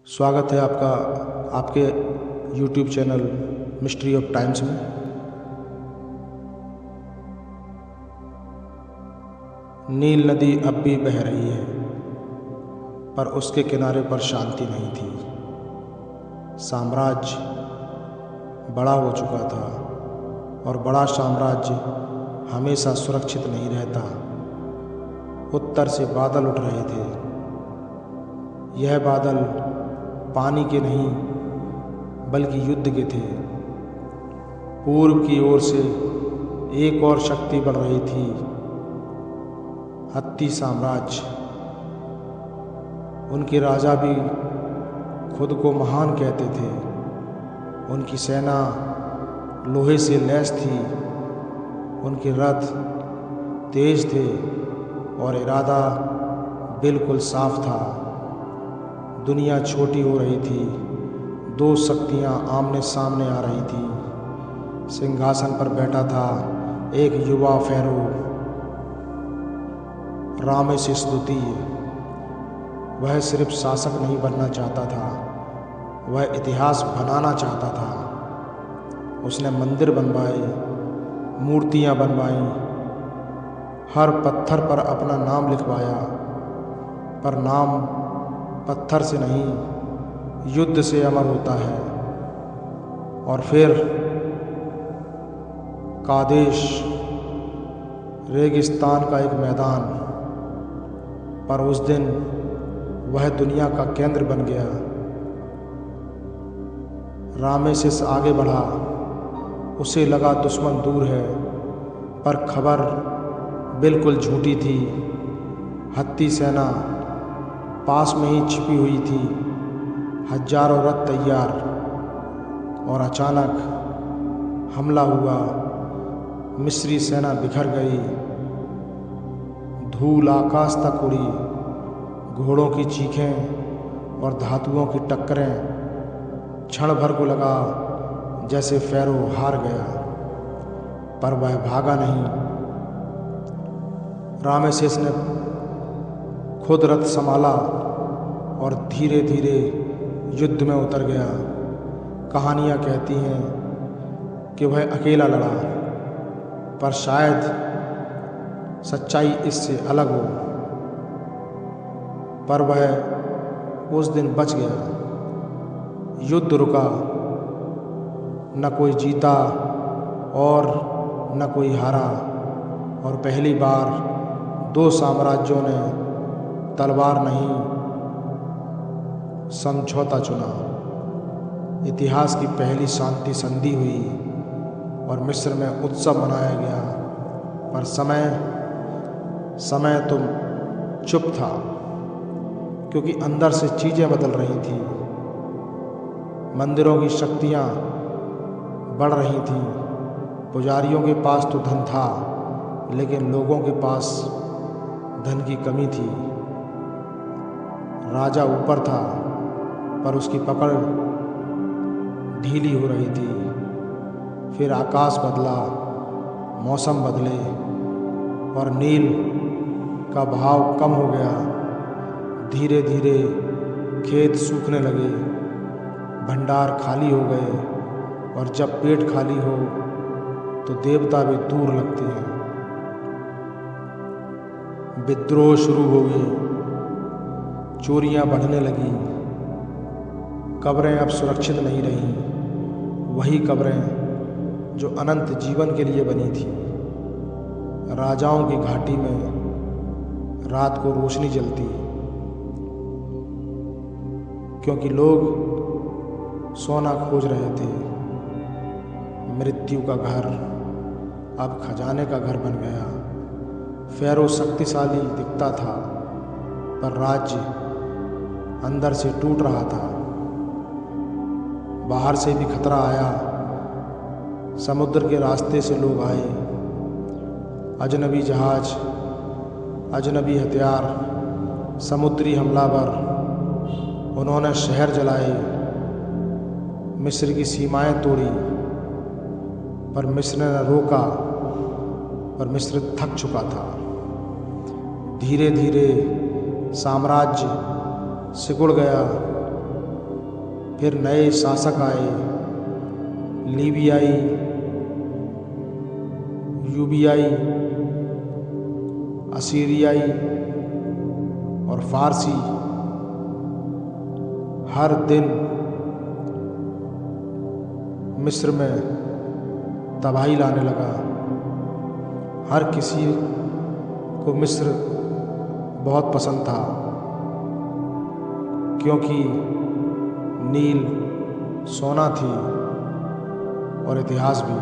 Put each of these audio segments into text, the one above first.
स्वागत है आपका आपके YouTube channel mystery of times में। नील नदी अब भी बह रही है, पर उसके किनारे पर शांति नहीं थी। साम्राज्य बड़ा हो चुका था और बड़ा साम्राज्य हमेशा सुरक्षित नहीं रहता। उत्तर से बादल उठ रहे थे। यह बादल पानी के नहीं बल्कि युद्ध के थे। पूर्व की ओर से एक और शक्ति बढ़ रही थी, हत्ती साम्राज्य। उनके राजा भी खुद को महान कहते थे। उनकी सेना लोहे से लैस थी, उनके रथ तेज थे और इरादा बिल्कुल साफ था। दुनिया छोटी हो रही थी, दो शक्तियां आमने सामने आ रही थी। सिंहासन पर बैठा था एक युवा फेरो, रामेसेस द्वितीय। वह सिर्फ शासक नहीं बनना चाहता था, वह इतिहास बनाना चाहता था। उसने मंदिर बनवाए, मूर्तियां बनवाईं, हर पत्थर पर अपना नाम लिखवाया। पर नाम पत्थर से नहीं, युद्ध से अमर होता है। और फिर कादेश, रेगिस्तान का एक मैदान, पर उस दिन वह दुनिया का केंद्र बन गया। रामेसेस आगे बढ़ा। उसे लगा दुश्मन दूर है, पर खबर बिल्कुल झूठी थी। हत्ती सेना पास में ही छिपी हुई थी, हजारों रथ तैयार। और अचानक हमला हुआ। मिस्री सेना बिखर गई, धूल आकाश तक उड़ी। घोड़ों की चीखें और धातुओं की टक्करें। क्षण भर को लगा जैसे फेरो हार गया, पर वह भागा नहीं। रामेसेस ने खुद रथ संभाला और धीरे धीरे युद्ध में उतर गया। कहानियाँ कहती हैं कि वह अकेला लड़ा, पर शायद सच्चाई इससे अलग हो। पर वह उस दिन बच गया। युद्ध रुका, न कोई जीता और न कोई हारा। और पहली बार दो साम्राज्यों ने तलवार नहीं, समझौता चुना। इतिहास की पहली शांति संधि हुई और मिस्र में उत्सव मनाया गया। पर समय तो चुप था, क्योंकि अंदर से चीज़ें बदल रही थीं। मंदिरों की शक्तियाँ बढ़ रही थीं। पुजारियों के पास तो धन था, लेकिन लोगों के पास धन की कमी थी। राजा ऊपर था, पर उसकी पकड़ ढीली हो रही थी। फिर आकाश बदला, मौसम बदले और नील का बहाव कम हो गया। धीरे धीरे खेत सूखने लगे, भंडार खाली हो गए। और जब पेट खाली हो तो देवता भी दूर लगते हैं। विद्रोह शुरू हो गए, चोरियां बढ़ने लगीं। कब्रें अब सुरक्षित नहीं रहीं, वही कब्रें जो अनंत जीवन के लिए बनी थी। राजाओं की घाटी में रात को रोशनी जलती, क्योंकि लोग सोना खोज रहे थे। मृत्यु का घर अब खजाने का घर बन गया। फेरो शक्तिशाली दिखता था, पर राज्य अंदर से टूट रहा था। बाहर से भी खतरा आया। समुद्र के रास्ते से लोग आए। अजनबी जहाज, अजनबी हथियार, समुद्री हमलावर। उन्होंने शहर जलाए, मिस्र की सीमाएं तोड़ी। पर मिस्र ने रोका, पर मिस्र थक चुका था। धीरे धीरे साम्राज्य सिकुड़ गया। फिर नए शासक आए, लीबियाई, यूबियाई, असीरियाई और फारसी। हर दिन मिस्र में तबाही लाने लगा। हर किसी को मिस्र बहुत पसंद था, क्योंकि नील सोना थी और इतिहास भी।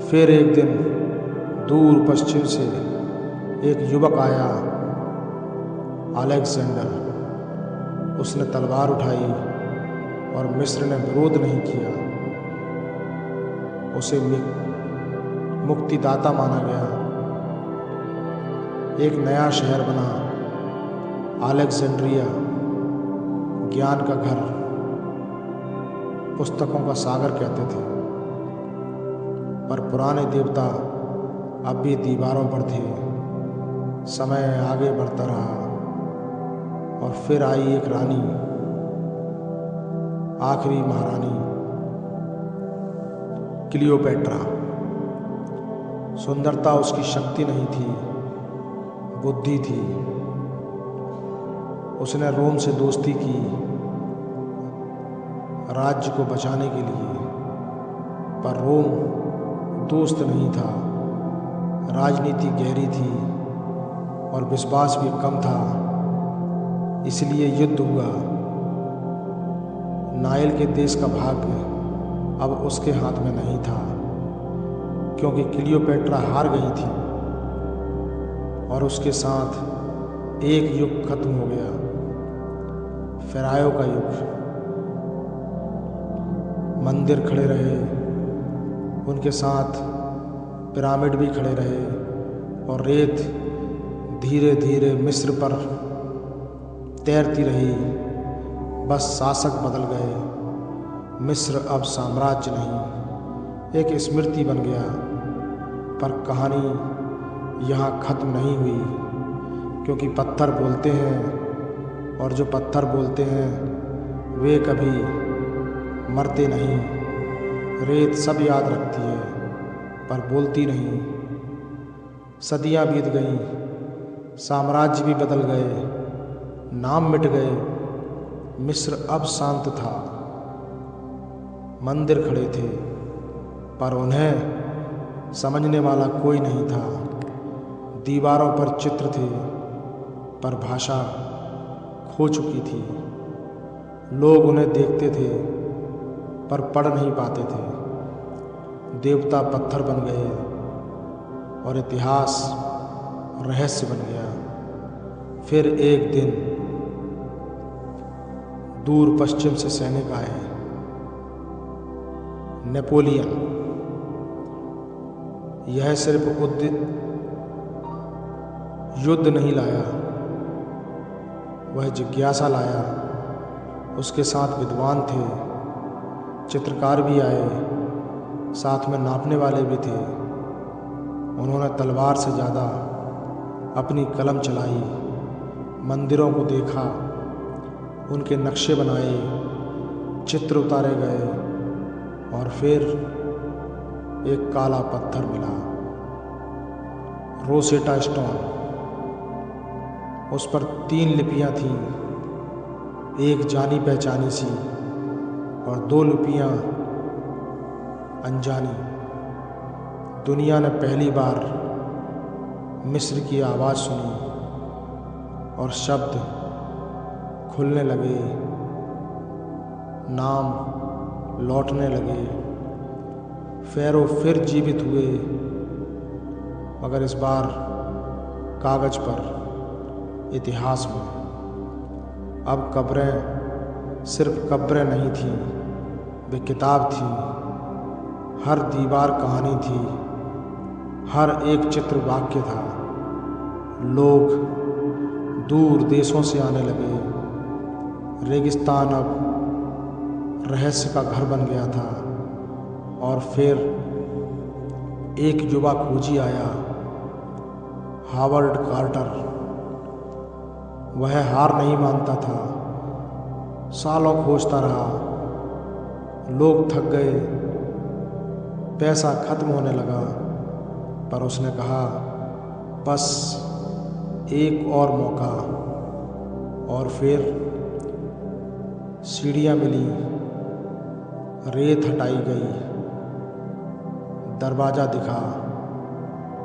फिर एक दिन दूर पश्चिम से एक युवक आया, अलेक्जेंडर। उसने तलवार उठाई और मिस्र ने विरोध नहीं किया। उसे मुक्तिदाता माना गया। एक नया शहर बना, अलेक्जेंड्रिया, ज्ञान का घर, पुस्तकों का सागर कहते थे। पर पुराने देवता अब भी दीवारों पर थे। समय आगे बढ़ता रहा और फिर आई एक रानी, आखिरी महारानी, क्लियोपेट्रा। सुंदरता उसकी शक्ति नहीं थी, बुद्धि थी। उसने रोम से दोस्ती की, राज्य को बचाने के लिए। पर रोम दोस्त नहीं था। राजनीति गहरी थी और विश्वास भी कम था। इसलिए युद्ध हुआ। नाइल के देश का भाग्य अब उसके हाथ में नहीं था, क्योंकि क्लियोपेट्रा हार गई थी और उसके साथ एक युग खत्म हो गया, फ़राओ का युग। मंदिर खड़े रहे, उनके साथ पिरामिड भी खड़े रहे और रेत धीरे धीरे मिस्र पर तैरती रही। बस शासक बदल गए। मिस्र अब साम्राज्य नहीं, एक स्मृति बन गया। पर कहानी यहाँ खत्म नहीं हुई, क्योंकि पत्थर बोलते हैं और जो पत्थर बोलते हैं वे कभी मरते नहीं। रेत सब याद रखती है पर बोलती नहीं। सदियाँ बीत गईं, साम्राज्य भी बदल गए, नाम मिट गए। मिस्र अब शांत था। मंदिर खड़े थे, पर उन्हें समझने वाला कोई नहीं था। दीवारों पर चित्र थे, पर भाषा खो चुकी थी। लोग उन्हें देखते थे, पर पढ़ नहीं पाते थे। देवता पत्थर बन गए और इतिहास रहस्य बन गया। फिर एक दिन दूर पश्चिम से सैनिक आए, नेपोलियन। यह सिर्फ युद्ध नहीं लाया, वह जिज्ञासा लाया। उसके साथ विद्वान थे, चित्रकार भी आए, साथ में नापने वाले भी थे। उन्होंने तलवार से ज़्यादा अपनी कलम चलाई, मंदिरों को देखा, उनके नक्शे बनाए, चित्र उतारे गए और फिर एक काला पत्थर मिला, रोसेटा स्टोन। उस पर 3 लिपियां थीं, एक जानी पहचानी सी और 2 लिपियां अनजानी। दुनिया ने पहली बार मिस्र की आवाज़ सुनी और शब्द खुलने लगे, नाम लौटने लगे। फ़ारो फिर जीवित हुए, मगर इस बार कागज़ पर, इतिहास में। अब कब्रें सिर्फ कब्रें नहीं थीं, वे किताब थीं। हर दीवार कहानी थी, हर एक चित्र वाक्य था। लोग दूर देशों से आने लगे। रेगिस्तान अब रहस्य का घर बन गया था। और फिर एक युवा खोजी आया, हावर्ड कार्टर। वह हार नहीं मानता था, सालों खोजता रहा। लोग थक गए, पैसा खत्म होने लगा, पर उसने कहा बस एक और मौका। और फिर सीढ़ियाँ मिली, रेत हटाई गई, दरवाज़ा दिखा,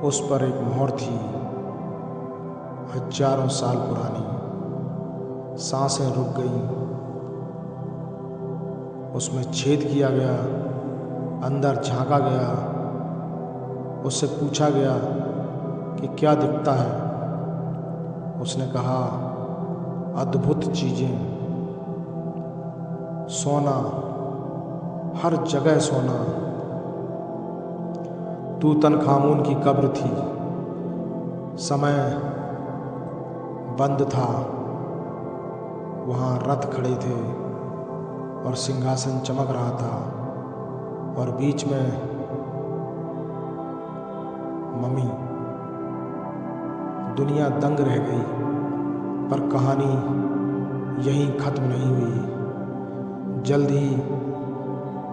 उस पर एक मोहर थी, हजारों साल पुरानी। सांसें रुक गईं, उसमें छेद किया गया, अंदर झांका गया, उससे पूछा गया कि क्या दिखता है। उसने कहा अद्भुत चीज़ें, सोना, हर जगह सोना। तूतनखामुन की कब्र थी, समय बंद था, वहाँ रथ खड़े थे और सिंहासन चमक रहा था, और बीच में मम्मी। दुनिया दंग रह गई, पर कहानी यहीं ख़त्म नहीं हुई। जल्द ही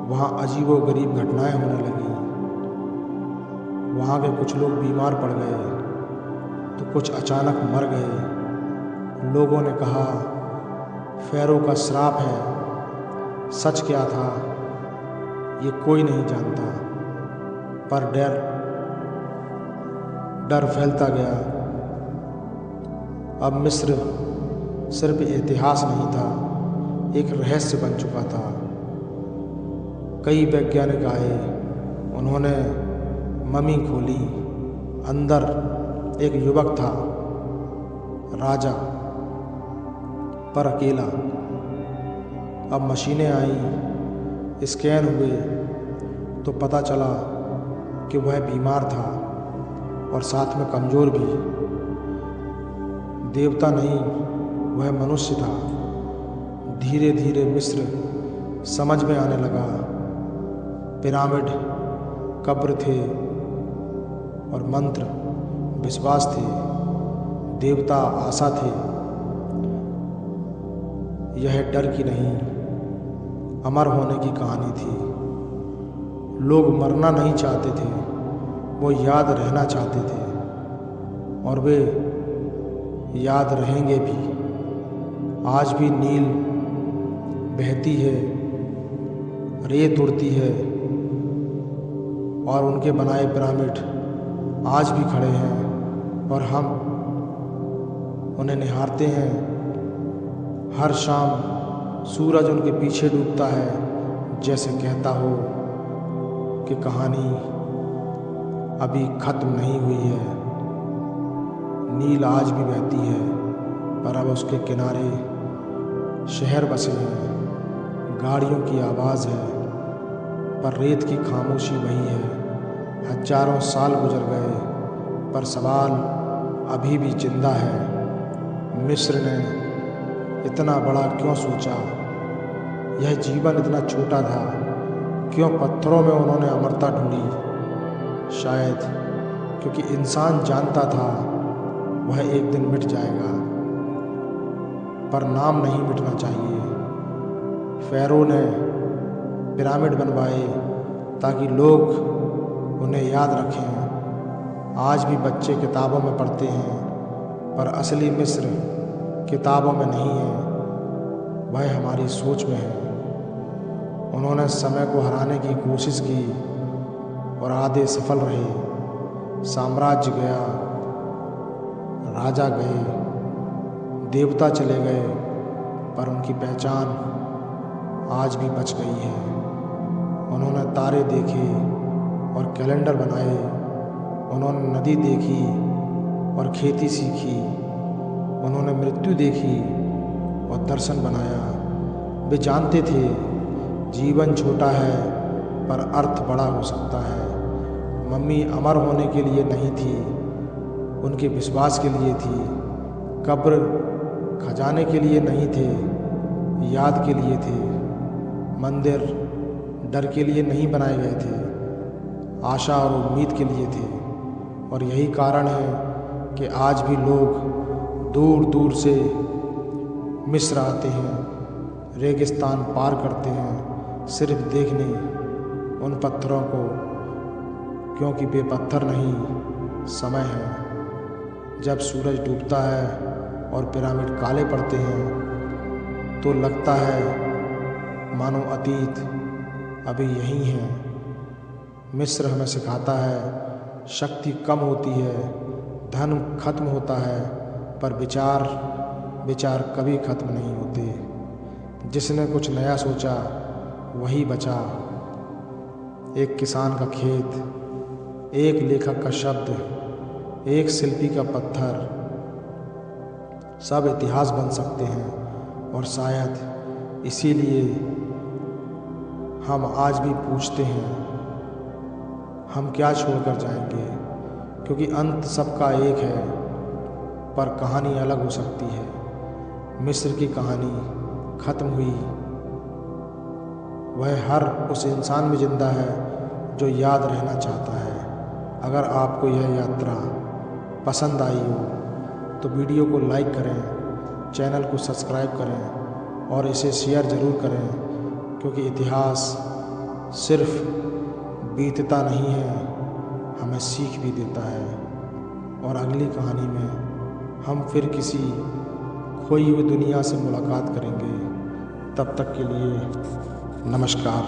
वहाँ अजीबोगरीब घटनाएं होने लगीं। वहाँ के कुछ लोग बीमार पड़ गए, तो कुछ अचानक मर गए। लोगों ने कहा फ़ेरो का श्राप है। सच क्या था ये कोई नहीं जानता, पर डर फैलता गया। अब मिस्र सिर्फ इतिहास नहीं था, एक रहस्य बन चुका था। कई वैज्ञानिक आए, उन्होंने मम्मी खोली। अंदर एक युवक था, राजा, पर अकेला। अब मशीनें आईं, स्कैन हुए, तो पता चला कि वह बीमार था और साथ में कमज़ोर भी। देवता नहीं, वह मनुष्य था। धीरे धीरे मिस्र समझ में आने लगा। पिरामिड कब्र थे और मंत्र विश्वास थे, देवता आशा थे। यह डर की नहीं, अमर होने की कहानी थी। लोग मरना नहीं चाहते थे, वो याद रहना चाहते थे, और वे याद रहेंगे भी। आज भी नील बहती है, रेत उड़ती है, और उनके बनाए पिरामिड आज भी खड़े हैं, और हम उन्हें निहारते हैं। हर शाम सूरज उनके पीछे डूबता है, जैसे कहता हो कि कहानी अभी ख़त्म नहीं हुई है। नील आज भी बहती है, पर अब उसके किनारे शहर बसे हैं। गाड़ियों की आवाज़ है, पर रेत की खामोशी वही है। हजारों साल गुजर गए, पर सवाल अभी भी जिंदा है। मिस्र ने इतना बड़ा क्यों सोचा? यह जीवन इतना छोटा था, क्यों पत्थरों में उन्होंने अमरता ढूंढी? शायद क्योंकि इंसान जानता था वह एक दिन मिट जाएगा, पर नाम नहीं मिटना चाहिए। फ़ेरो ने पिरामिड बनवाए ताकि लोग उन्हें याद रखें। आज भी बच्चे किताबों में पढ़ते हैं, पर असली मिस्र किताबों में नहीं है, वह हमारी सोच में है। उन्होंने समय को हराने की कोशिश की और आधे सफल रहे। साम्राज्य गया, राजा गए, देवता चले गए, पर उनकी पहचान आज भी बच गई है। उन्होंने तारे देखे और कैलेंडर बनाए, उन्होंने नदी देखी और खेती सीखी, उन्होंने मृत्यु देखी और दर्शन बनाया। वे जानते थे जीवन छोटा है, पर अर्थ बड़ा हो सकता है। मम्मी अमर होने के लिए नहीं थी, उनके विश्वास के लिए थी। कब्र खजाने के लिए नहीं थे, याद के लिए थे। मंदिर डर के लिए नहीं बनाए गए थे, आशा और उम्मीद के लिए थे। और यही कारण है कि आज भी लोग दूर दूर से मिस्र आते हैं, रेगिस्तान पार करते हैं सिर्फ देखने उन पत्थरों को, क्योंकि वे पत्थर नहीं समय है। जब सूरज डूबता है और पिरामिड काले पड़ते हैं तो लगता है मानो अतीत अभी यहीं है। मिस्र हमें सिखाता है शक्ति कम होती है, धन खत्म होता है, पर विचार कभी खत्म नहीं होते। जिसने कुछ नया सोचा वही बचा। एक किसान का खेत, एक लेखक का शब्द, एक शिल्पी का पत्थर, सब इतिहास बन सकते हैं। और शायद इसीलिए हम आज भी पूछते हैं हम क्या छोड़कर जाएंगे, क्योंकि अंत सबका एक है पर कहानी अलग हो सकती है। मिस्र की कहानी ख़त्म हुई, वह हर उस इंसान में ज़िंदा है जो याद रहना चाहता है। अगर आपको यह यात्रा पसंद आई हो तो वीडियो को लाइक करें, चैनल को सब्सक्राइब करें और इसे शेयर ज़रूर करें, क्योंकि इतिहास सिर्फ बीतता नहीं है, हमें सीख भी देता है। और अगली कहानी में हम फिर किसी खोई हुई दुनिया से मुलाकात करेंगे। तब तक के लिए नमस्कार।